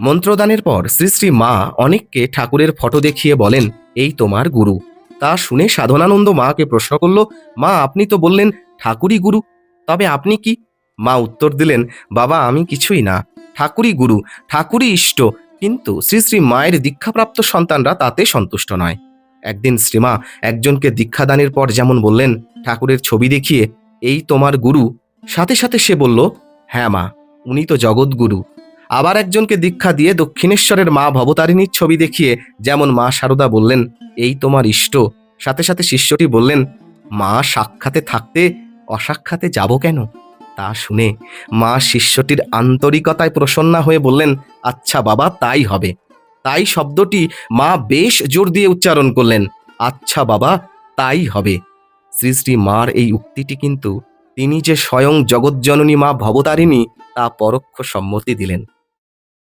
মন্ত্রদানের পর শ্রী শ্রী মা অনেককে ঠাকুরের ফটো দেখিয়ে বলেন, এই তোমার গুরু। তা শুনে সাধনানন্দ মাকে প্রশ্ন করল, মা আপনি তো বললেন ঠাকুরই গুরু, তবে আপনি কি? মা উত্তর দিলেন, বাবা আমি কিছুই না, ঠাকুরই গুরু, ঠাকুরই ইষ্ট। কিন্তু শ্রী শ্রী মায়ের দীক্ষাপ্রাপ্ত সন্তানরা তাতে সন্তুষ্ট নয়। একদিন শ্রীমা একজনকে দীক্ষাদানের পর যেমন বললেন ঠাকুরের ছবি দেখিয়ে, এই তোমার গুরু, সাথে সাথে সে বলল, হ্যাঁ মা, উনি তো জগৎগুরু। আবার একজনকে দীক্ষা দিয়ে দক্ষিণেশ্বরের মা ভবতারিণীর ছবি দেখিয়ে যেমন মা শারদা বললেন, এই তোমার ইষ্ট, সাথে সাথে শিষ্যটি বললেন, মা সাক্ষাতে থাকতে অসাক্ষাতে যাব কেন? তা শুনে মা শিষ্যটির আন্তরিকতায় প্রসন্না হয়ে বললেন, আচ্ছা বাবা তাই হবে। তাই শব্দটি মা বেশ জোর দিয়ে উচ্চারণ করলেন, আচ্ছা বাবা তাই হবে। শ্রী শ্রী মার এই উক্তিটি কিন্তু তিনি যে স্বয়ং জগজ্জননী মা ভবতারিণী তা পরোক্ষ সম্মতি দিলেন।